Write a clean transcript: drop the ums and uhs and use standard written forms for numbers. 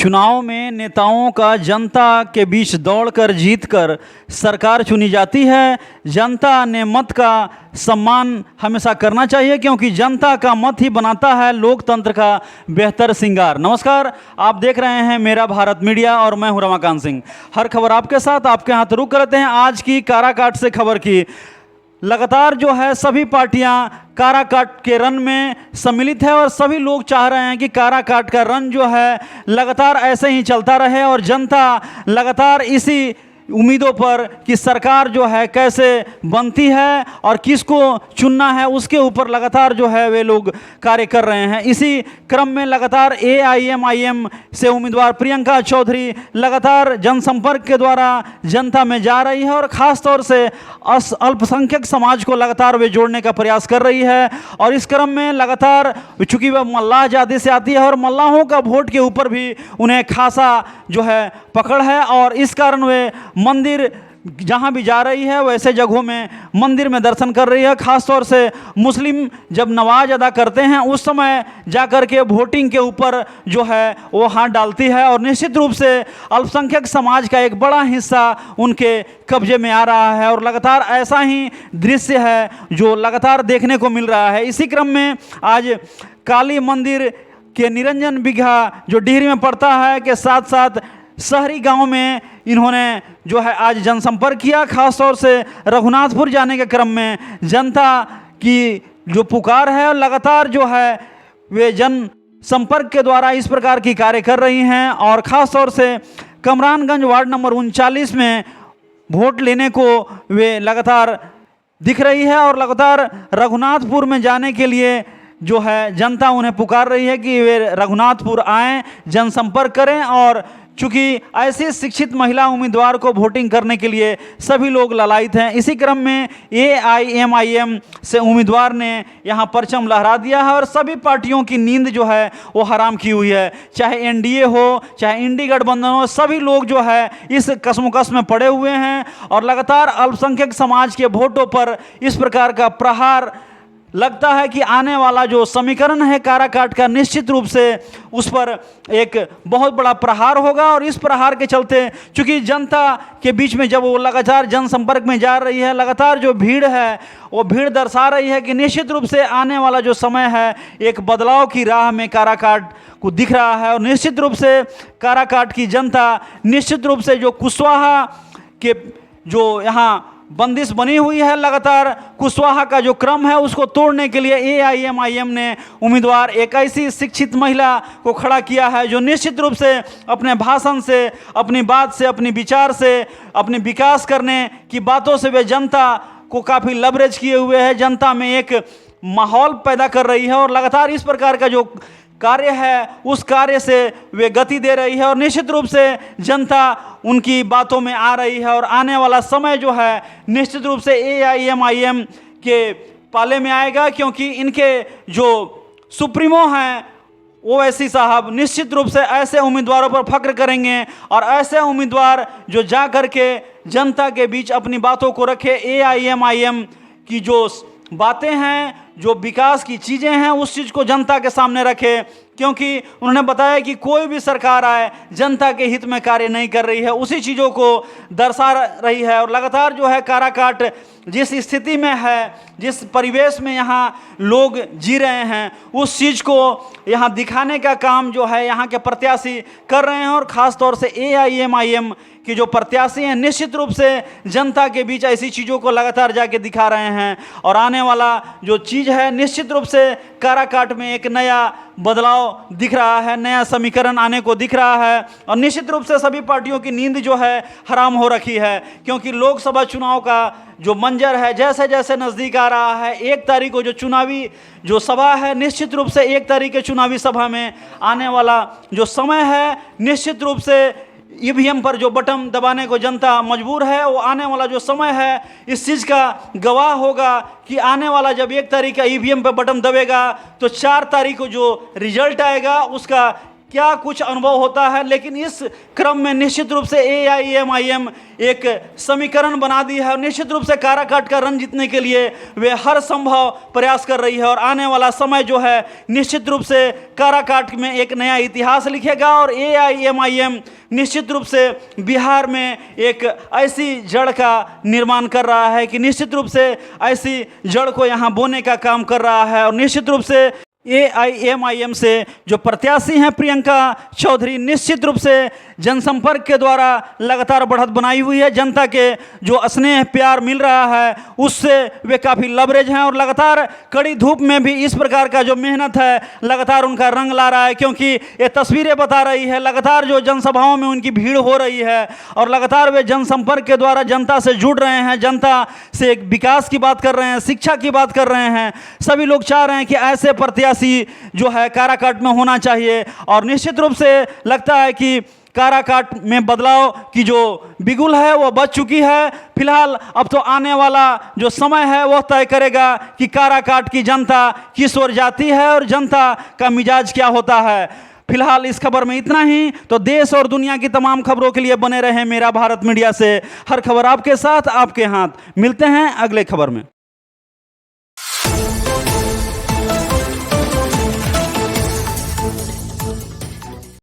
चुनाव में नेताओं का जनता के बीच दौड़कर जीतकर सरकार चुनी जाती है। जनता ने मत का सम्मान हमेशा करना चाहिए, क्योंकि जनता का मत ही बनाता है लोकतंत्र का बेहतर श्रृंगार। नमस्कार, आप देख रहे हैं मेरा भारत मीडिया और मैं हूं रमाकांत सिंह। हर खबर आपके साथ, आपके हाथ रुक करते हैं आज की काराकाट से खबर की। लगातार जो है सभी पार्टियां काराकाट के रन में सम्मिलित है और सभी लोग चाह रहे हैं कि काराकाट का रन जो है लगातार ऐसे ही चलता रहे और जनता लगातार इसी उम्मीदों पर कि सरकार जो है कैसे बनती है और किसको चुनना है उसके ऊपर लगातार जो है वे लोग कार्य कर रहे हैं। इसी क्रम में लगातार AIMIM से उम्मीदवार प्रियंका चौधरी लगातार जनसंपर्क के द्वारा जनता में जा रही है और ख़ास तौर से अल्पसंख्यक समाज को लगातार वे जोड़ने का प्रयास कर रही है। और इस क्रम में लगातार चूँकि वह मल्लाह जाति से आती है और मल्लाहों का वोट के ऊपर भी उन्हें खासा जो है पकड़ है और इस कारण वे मंदिर जहाँ भी जा रही है वैसे जगहों में मंदिर में दर्शन कर रही है। ख़ास तौर से मुस्लिम जब नमाज अदा करते हैं उस समय जाकर के वोटिंग के ऊपर जो है वो हाथ डालती है और निश्चित रूप से अल्पसंख्यक समाज का एक बड़ा हिस्सा उनके कब्जे में आ रहा है और लगातार ऐसा ही दृश्य है जो लगातार देखने को मिल रहा है। इसी क्रम में आज काली मंदिर के निरंजन बिघा जो डिहरी में पड़ता है के साथ साथ शहरी गांव में इन्होंने जो है आज जनसंपर्क किया। खास तौर से रघुनाथपुर जाने के क्रम में जनता की जो पुकार है और लगातार जो है वे जन संपर्क के द्वारा इस प्रकार की कार्य कर रही हैं और ख़ास तौर से कमरानगंज वार्ड नंबर 39 में वोट लेने को वे लगातार दिख रही है और लगातार रघुनाथपुर में जाने के लिए जो है जनता उन्हें पुकार रही है कि वे रघुनाथपुर आएँ, जनसंपर्क करें। और चूँकि ऐसे शिक्षित महिला उम्मीदवार को वोटिंग करने के लिए सभी लोग ललायित हैं। इसी क्रम में AIMIM से उम्मीदवार ने यहाँ परचम लहरा दिया है और सभी पार्टियों की नींद जो है वो हराम की हुई है, चाहे NDA हो चाहे इंडी गठबंधन हो, सभी लोग जो है इस कशमकश में पड़े हुए हैं और लगातार अल्पसंख्यक समाज के वोटों पर इस प्रकार का प्रहार लगता है कि आने वाला जो समीकरण है काराकाट का निश्चित रूप से उस पर एक बहुत बड़ा प्रहार होगा। और इस प्रहार के चलते चूँकि जनता के बीच में जब वो लगातार जनसंपर्क में जा रही है, लगातार जो भीड़ है वो भीड़ दर्शा रही है कि निश्चित रूप से आने वाला जो समय है एक बदलाव की राह में काराकाट को दिख रहा है। और निश्चित रूप से काराकाट की जनता निश्चित रूप से जो कुशवाहा के जो यहाँ बंदिश बनी हुई है, लगातार कुशवाहा का जो क्रम है उसको तोड़ने के लिए AIMIM ने उम्मीदवार एक ऐसी शिक्षित महिला को खड़ा किया है जो निश्चित रूप से अपने भाषण से, अपनी बात से, अपनी विचार से, अपनी विकास करने की बातों से वे जनता को काफ़ी लवरेज किए हुए है, जनता में एक माहौल पैदा कर रही है और लगातार इस प्रकार का जो कार्य है उस कार्य से वे गति दे रही है और निश्चित रूप से जनता उनकी बातों में आ रही है। और आने वाला समय जो है निश्चित रूप से AIMIM के पाले में आएगा, क्योंकि इनके जो सुप्रीमो हैं ओवैसी साहब निश्चित रूप से ऐसे उम्मीदवारों पर फख्र करेंगे और ऐसे उम्मीदवार जो जा कर के जनता के बीच अपनी बातों को रखे, AIMIM की जो बातें हैं, जो विकास की चीज़ें हैं उस चीज़ को जनता के सामने रखे, क्योंकि उन्होंने बताया कि कोई भी सरकार आए जनता के हित में कार्य नहीं कर रही है, उसी चीज़ों को दर्शा रही है। और लगातार जो है काराकाट जिस स्थिति में है, जिस परिवेश में यहाँ लोग जी रहे हैं उस चीज़ को यहाँ दिखाने का काम जो है यहाँ के प्रत्याशी कर रहे हैं। और ख़ास तौर से AIMIM कि जो प्रत्याशी हैं निश्चित रूप से जनता के बीच ऐसी चीज़ों को लगातार जाके दिखा रहे हैं और आने वाला जो चीज़ है निश्चित रूप से काराकाट में एक नया बदलाव दिख रहा है, नया समीकरण आने को दिख रहा है। और निश्चित रूप से सभी पार्टियों की नींद जो है हराम हो रखी है, क्योंकि लोकसभा चुनाव का जो मंजर है जैसे जैसे नज़दीक आ रहा है, 1 तारीख को जो चुनावी जो सभा है निश्चित रूप से 1 तारीख के चुनावी सभा में आने वाला जो समय है निश्चित रूप से EVM पर जो बटन दबाने को जनता मजबूर है, वो आने वाला जो समय है इस चीज़ का गवाह होगा कि आने वाला जब 1 तारीख का EVM पर बटन दबेगा तो 4 तारीख को जो रिजल्ट आएगा उसका क्या कुछ अनुभव होता है। लेकिन इस क्रम में निश्चित रूप से AIMIM एक समीकरण बना दी है और निश्चित रूप से काराकाट का रन जीतने के लिए वे हर संभव प्रयास कर रही है। और आने वाला समय जो है निश्चित रूप से काराकाट में एक नया इतिहास लिखेगा और AIMIM निश्चित रूप से बिहार में एक ऐसी जड़ का निर्माण कर रहा है कि निश्चित रूप से ऐसी जड़ को यहाँ बोने का काम कर रहा है। और निश्चित रूप से AIMIM से जो प्रत्याशी हैं प्रियंका चौधरी, निश्चित रूप से जनसंपर्क के द्वारा लगातार बढ़त बनाई हुई है। जनता के जो स्नेह प्यार मिल रहा है उससे वे काफ़ी लवरेज हैं और लगातार कड़ी धूप में भी इस प्रकार का जो मेहनत है लगातार उनका रंग ला रहा है, क्योंकि ये तस्वीरें बता रही है लगातार जो जनसभाओं में उनकी भीड़ हो रही है और लगातार वे जनसंपर्क के द्वारा जनता से जुड़ रहे हैं, जनता से विकास की बात कर रहे हैं, शिक्षा की बात कर रहे हैं। सभी लोग चाह रहे हैं कि ऐसे प्रत्याशी जो है काराकाट में होना चाहिए और निश्चित रूप से लगता है कि काराकाट में बदलाव की जो बिगुल है वो बच चुकी है। फिलहाल अब तो आने वाला जो समय है वह तय करेगा कि काराकाट की जनता किस ओर जाती है और जनता का मिजाज क्या होता है। फिलहाल इस खबर में इतना ही। तो देश और दुनिया की तमाम खबरों के लिए बने रहें मेरा भारत मीडिया से। हर खबर आपके साथ, आपके हाथ। मिलते हैं अगले खबर में।